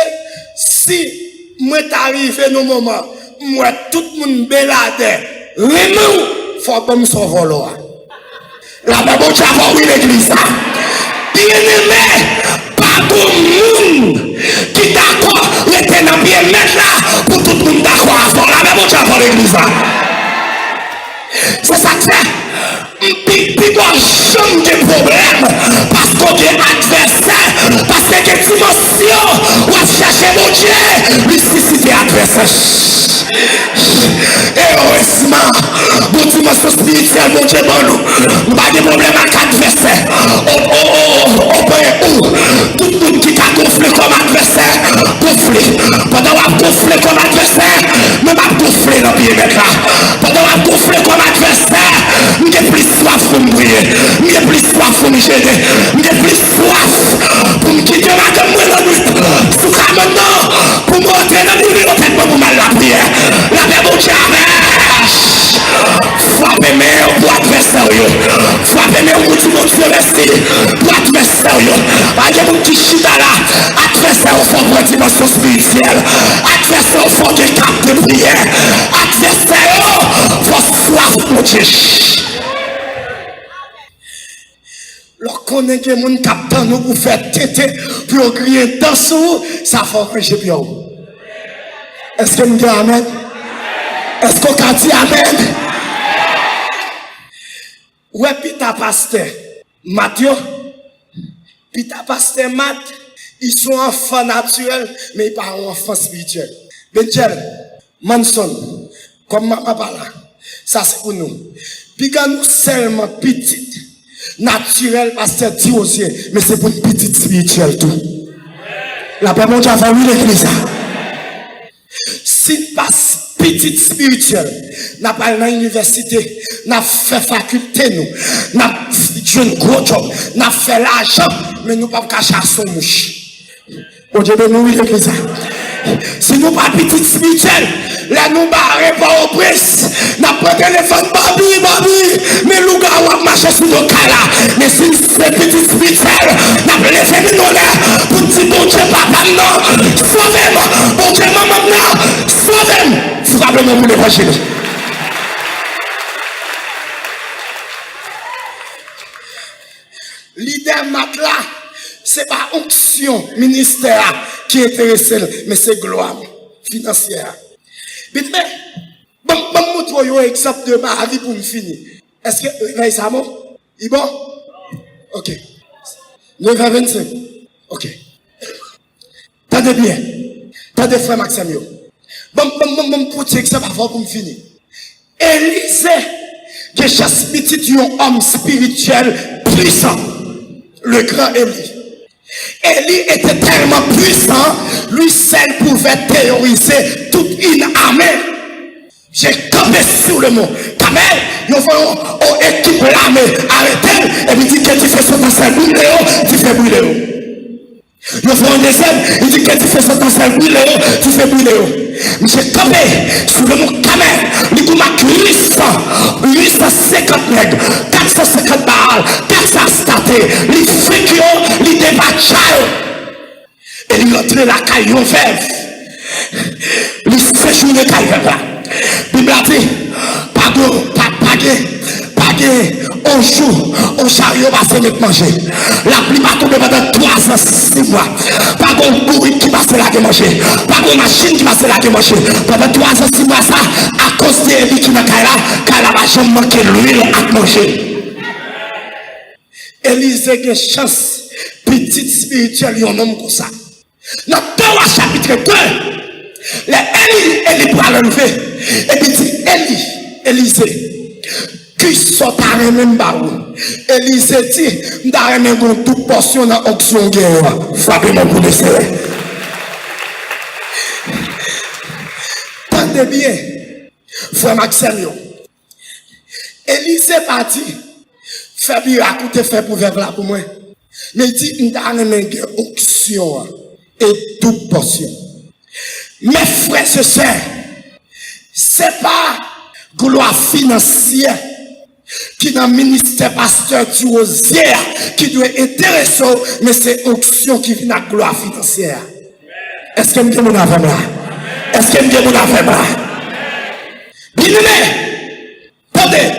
si moi t'arrive dans moment, moi tout le monde belade, remou, faut pas me sauver là. La Bible dit avant oui l'église. Bien-aimé, pas tout le monde qui d'accord, rester dans bien mettre là, pour tout le monde d'accord avant la Bible dit avant l'église. C'est ça que c'est. Puis bon, chambre de problème, parce qu'on est adversaire, parce que les dimensions, on va chercher mon Dieu, mysticité adversaire. Et heureusement, mon dimension spirituelle, mon Dieu, nous pas de problème avec l'adversaire. Tout le monde qui a gonflé comme adversaire, gonflé. Pendant qu'on a gonflé comme adversaire, nous pas gonflé dans le pied là. Pendant qu'on a gonflé comme adversaire, nous avons plus soif pour me prier, nous avons plus soif pour me gêner, nous avons plus soif pour me quitter madame moi dans la nuit. Sous ça maintenant, pour m'entrer dans le nuit, pour mal la prière. La Bible dit frappez-moi pour adversaire. Frappez-moi pour tout le monde se rester. Pour adversaire. Pas de monde qui chita là. Adversaire au fond de la dimension spirituelle. Adversaire au fond du cap de prière. Adversaire au soif pour Dieu. Lorsqu'on est que mon capteur nous pour faire tété, pour crier dans sous, ça fait ranger bien. Est-ce que nous disons amen? Est-ce qu'on a dit amen? Ouais, pita pasteur Mathieu, pita pasteur Matt, ils sont enfants naturels, mais pas enfants spirituels. Benjel, Manson, comme maman parle, ça c'est pour nous. Puis quand nous seulement petites, naturel, pasteur dit aussi, mais c'est pour une petite spirituelle tout. La paix mondiale va oui l'église. Si passe petite spirituelle, n'a pas dans l'université, n'a fait faculté nous, n'a fait un gros job, n'a fait l'argent, mais nous pas cacher son mouche. Bon Dieu nous oui l'église. Si nous pas petite spirituelle, là nous barrons pas au prince, n'a pas téléphone babi, mais nous gars marcher sur le cas là, mais si c'est petite spirituelle, n'a pas levé nous là, pour dire bon Dieu papa non, sauvez-moi, bon Dieu maman non, sauvez-moi, frappez-moi pour l'évangile. Leader Matla, c'est pas onction ministère qui est intéressé, mais c'est gloire financière. Mais bon montrer un exemple de ma vie pour me finir. Est-ce que réveille ça, mon? Il bon? Ok. 9h25. Ok. Tendez bien. Tendez frère Maxime. Bon, pour un exemple avant pour me finir. Élisée, qui chasse petit un homme spirituel puissant. Le grand Élie. Élie était tellement puissant, lui seul pouvait théoriser toute une armée. J'ai campé sur le mot. Kamel, nous faisons équipe l'armée, arrêtez, et puis dit que tu fais son temps brûler, tu fais brûler. Nous faisons un deuxième, il dit que tu fais son temps brûler, tu fais brûler. J'ai campé sur le mot Kamel, il dit que 850 nègres, 450 balles, 400 statés, les frics, les débats. Et il rentre la caillon veuve. Il séjourne la caillon là. Bible a dit, pagé, on joue, on chariot va se mettre manger. La pluie va tomber pendant 3 ans, 6 mois. Pas de bourrique qui va se la manger. Pas de machine qui va se la manger. Pendant 3 ans, 6 mois, ça, à cause de lui qui n'a qu'à là, car la va jamais manquer l'huile à manger. Élisée a chance, petite spirituelle, il y a un homme comme ça. Dans Torah chapitre 2, Élie pour l'enlever. Et puis dit, Élisée, qui sont à même barou. Élisée dit, m'dare même toute portion dans l'onction guerre. Frappez-moi pour le serrer. Tendez bien, frère Maxime. Élisée parti, fait miracle, fait pour vivre là pour moi. Mais il dit, m'dare même onction et toute portion. Mes frères et sœurs, c'est pas gloire financière qui dans le ministère pasteur du Rosière qui doit intéresser, mais c'est onction qui vient de gloire financière. Est-ce que nous avons là? Est-ce que nous avons là? Bien aimé, attendez.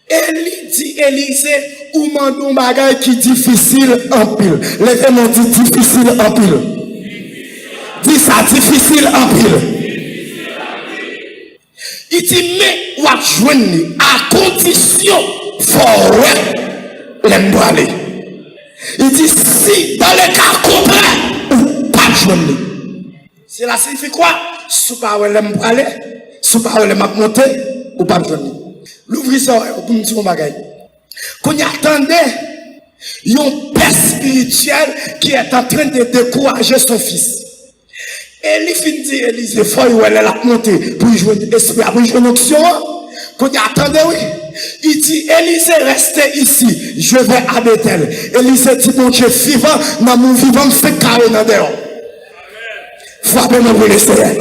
Élie dit Élisée, ou mandou bagay qui difficile en pile. Les gens dit difficile en pile. Dis ça, difficile en pile. Il dit, mais ou à joindre à condition fort l'aime aller. Il dit, si dans le cas contraire, ou pas joindre. Cela signifie quoi? Sous parole l'aime aller, sous parole l'aime monter, ou pas joindre. L'ouvrir ça pour nous dire un bagage. Quand il attendait, il y a un père spirituel qui est en train de décourager son fils. Et il finit dit, Élisée, il faut qu'elle a monté pour jouer l'esprit, pour jouer une option. Quand il attendait, oui. Il dit, Élisée, restez ici, je vais à Bethel. Élisée dit, mon Dieu vivant, dans mon vivant, me fait carré dans dehors. Frappez-moi pour le Seigneur.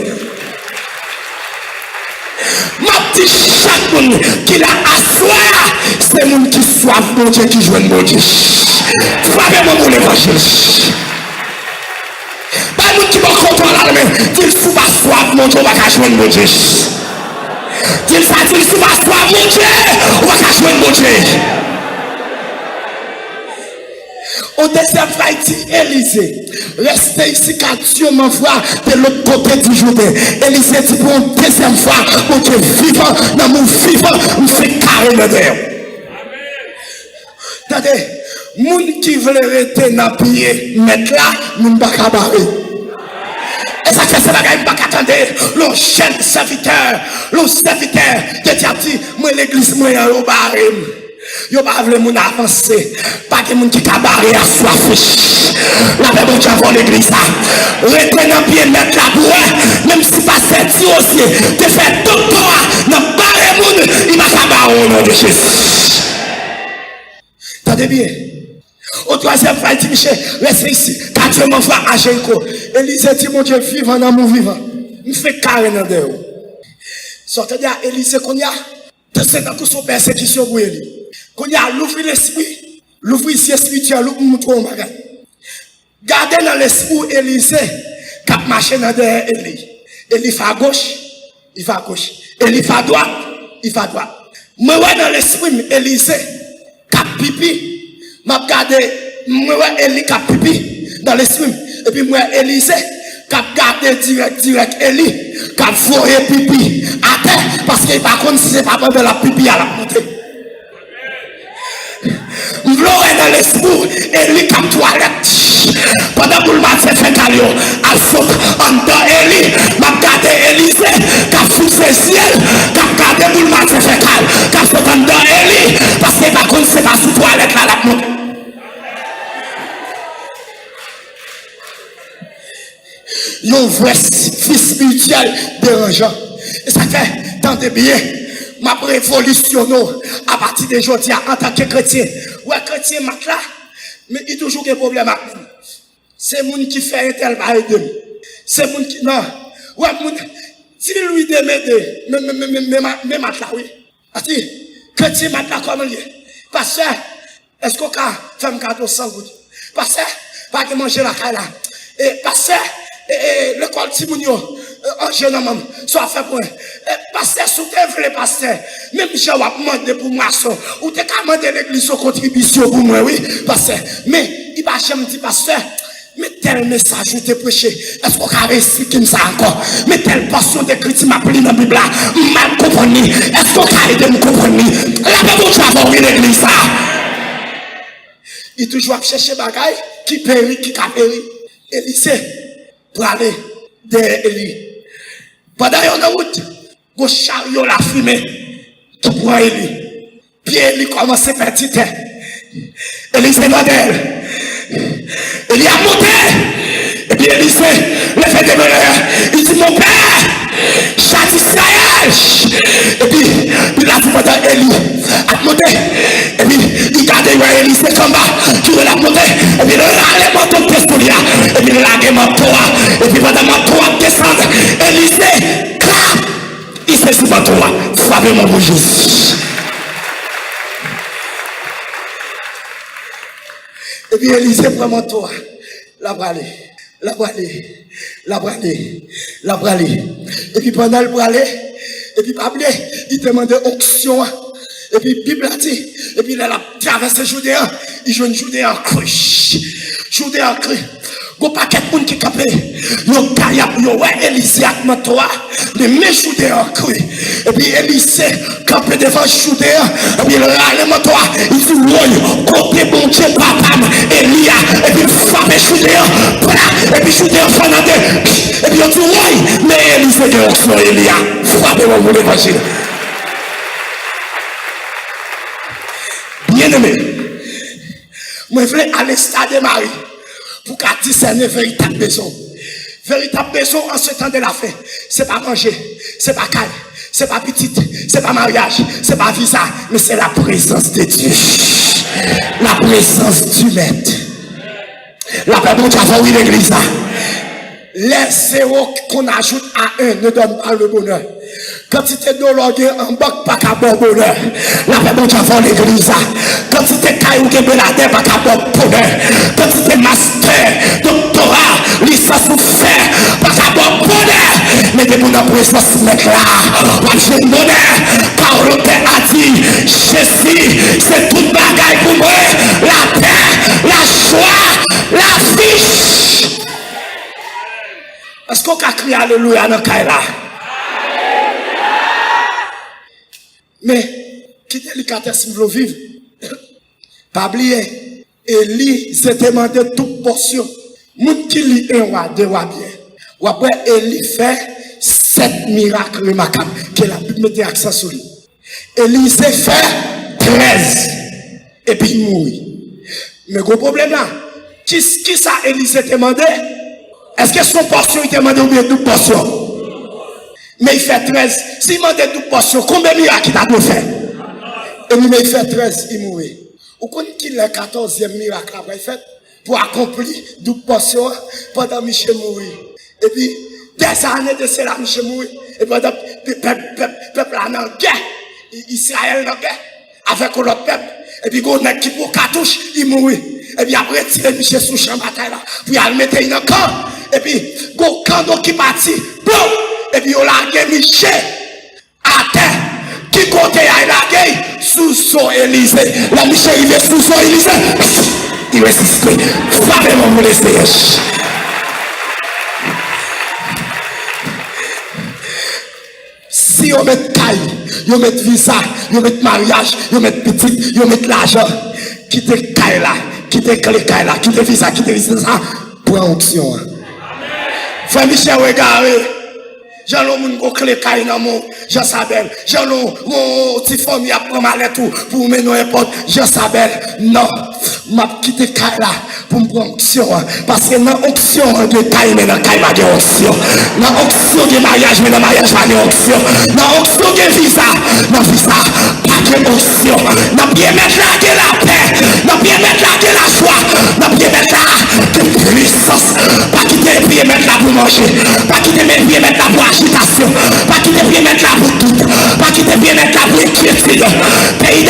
Ma petite chaque monde qui l'a assoir, c'est le monde qui soif, mon Dieu, qui joue mon Dieu. Frappez-moi pour l'évangile. Pas le monde qui va contrôler l'armée. Dis-le sous ma soif, mon Dieu, on va jouer mon Dieu. Dis-le ça, dis-le sous ma soif, mon Dieu, on va jouer mon Dieu. Au deuxième fois, il dit, Élisée, restez ici car Dieu m'envoie de l'autre côté du Jourdain. Élisée dit pour une deuxième fois, mon Dieu vivant, dans mon vivant, me fait carré le dehors. Attendez, moun qui veut rester dans le pied, mettre là, nous pas cabaret. Et ça fait ça, bagaille, pas attendre. Le jeune serviteur, qui a dit, moi l'église, moi, au barème. Yo pas vle moun avancer, pas que moun qui cabaret à soif. La paix bon Dieu avant l'église ça. Rete dans pied mettre la boue, même si pas c'est aussi, te fait tout toi dans barre moun, il va cabaret au nom de Jésus. T'entendez bien? Au troisième fois, il dit Michel, reste ici, car Dieu m'envoie à Jéricho. Élisée dit mon Dieu vivant dans mon vivant. Il fait carré dans dehors. Sortez de Élisée qu'on y a, de cette persécution pour lui. Qu'on y a l'ouvrir l'esprit, l'ouvrir spirituel, l'ouvrir mon trou bagage. Gardez dans l'esprit Élisée, cap marcher dans derrière Élie. Élie fait à gauche, il fait à gauche. Élie fait à droite, il fait à droite. Moi dans l'esprit Élisée, cap pipi, m'a regardé, moi Élie cap pipi dans l'esprit. Et puis moi Élisée, cap garder direct Élie. qui a fourré pipi à terre parce qu'il par contre si c'est pas bon de la pipi à la montée. L'oreille dans l'esprit et lui comme toilette. Pendant que le matin fait calio, à saute en dedans Élie, m'a gardé Élysée, qui a foutu le ciel, qui a gardé pour le matin fait calio, qui a saute en dedans Élie, parce que par contre c'est pas sous toilette là la montée. Yon vrai fils spirituel dérangeant. Et ça fait tant de bien. Ma révolution à partir de aujourd'hui en tant que chrétien. Ouais, chrétien, là, mais il y a toujours des problèmes avec nous. C'est moun qui fait un tel bail de nous. C'est moun qui. Non. Ouais, moun. Si lui de mais là, oui. Ati, chrétien, là, comment il est? Pasteur, est-ce qu'on peut faire un cadeau sans goût? Pasteur, pas que manger la caille là. Et pasteur, le col Timounio, en jeune homme, soit fait pour pasteur, sous tes vrais pasteurs, même si je vais demander pour maçon, ou t'es qu'à demander l'église aux contributions pour moi, oui, pasteur. Mais, il va jamais dire, pasteur, mais tel message où t'es prêché, est-ce qu'on a expliqué ça encore? Mais telle portion d'écriture m'a pris dans la Bible là, mal compris, est-ce qu'on a aidé me comprendre? La Bible, tu vas voir l'église ça. Il toujours chercher bagaille qui périt, qui a péri. Élysée, pour aller derrière Élie. Pendant yon a route, go chariot la fumée, qui prend Élie. Puis Élie commence à faire petit. Élysée va d'elle. Élie a monté. Et puis Élysée, le fait de bonheur, il dit mon père, châtie Israël. Et puis, il a dit pendant Élie, a monté. Et puis, il garde Élysée comme bas, qui veut la monter. Et puis, il a les manteaux de Testolia. Et puis, il a les manteaux. Et puis, pendant ma tour descend, Élysée, clap, il s'est sur ma tour. Frappez mon beau Jésus. Et puis, Élysée prend mon tour. La bralée. Et puis pendant le bralé, et puis Pablo, il demandait onction. Et puis Bible a dit, et puis il a traversé Judéen, il joue une Judéen cru. Judéen cru. Go paquet de monde qui capé. Yo kaya, yo ouais Élysée avec toi, les mêmes Judéens cru. Et puis Élysée campé devant Judéen, et puis il a toi, il dit oui, côté bon Dieu papa, Elia, et puis frappé Judéen, et puis Judéen fanade, et puis on dit oui, mais Élysée de l'onction Elia, frappé mon l'évangile. Bien aimé, moi je voulais aller stade de Marie pour qu'à discerner véritable besoin. Véritable besoin en ce temps de la fin. C'est pas manger, c'est pas caille, c'est pas petite, c'est pas mariage, c'est pas visa, mais c'est la présence de Dieu. La présence du Maître. La paix dont tu as vu l'église. Les zéros qu'on ajoute à 1 ne donnent pas le bonheur. Quantité de l'orgue en banque, pas qu'à bon bonheur. La paix dont tu as vu l'église. Quantité de cailloux qui belade, pas qu'à bon bonheur. Quantité de master, doctorat, licence ou faire, pas qu'à bon bonheur. Mais de mon présence, mec là, pas j'ai le bonheur. Car le Père a dit, Jésus, c'est toute bagaille pour moi. La paix, la joie, la fiche. Est-ce qu'on a crié Alléluia dans le cas là? Mais, qui délicatesse vous vivre? Pas oublier, Élie s'est demandé toute portion. Moun qui lit un roi, deux rois bien. Ou après, Élie fait 7 miracles remarquables que la Bible mettait accent sur lui. Élie s'est fait 13. Et puis il mourit. Mais gros problème là, qui ça Élie s'est demandé? Est-ce que son portion il demandé ou bien double portion? Mais il fait 13. S'il demandait double portion, combien de miracles il a dû faire? Et lui, il fait 13, il mourit. Vous connaissez qu'il est le 14e miracle après fait pour accomplir double portion pendant Michel mourit. Et puis, des années de cela, Michel mourit. Et pendant le peuple en guerre, Israël en guerre, avec l'autre peuple. Et puis, il y a qui pour cartouche, il mourit. Et puis après, il Michel sous champ bataille là. Puis il mettait dans le camp. Et puis, il y a un camp qui partit. Et puis, il a largué Michel à terre. Qui côté a largué sous son Élysée. La Michel, il est sous son Élysée. Il résiste. Frappez-moi, vous laissez. Yo met caille, yo met visa, yo met mariage, yo met petit, yo met l'argent. Quittez caille là, quittez clé caille là, quittez visa, quittez visa, pour onction. Frère Michel, regardez. J'en ai mon clé caille dans mon, je sabelle. J'en ai mon petit famille à prendre ma lettre pour mener n'importe, je sabelle. Non, m'a quitté caille là pour me prendre onction. Parce que dans onction de caille, mais dans caille, pas de onction. Dans onction de mariage, mais dans mariage, pas de onction. Dans onction de visa, dans visa, pas de onction. Dans bien mettre là de la paix, dans bien mettre là de la joie, dans bien mettre là de puissance. Pas quitter bien mettre là pour manger, pas quitter bien mettre là pour agitation, pas quitter bien mettre là pour tout, pas quitter bien mettre là pour inquiétude. Pays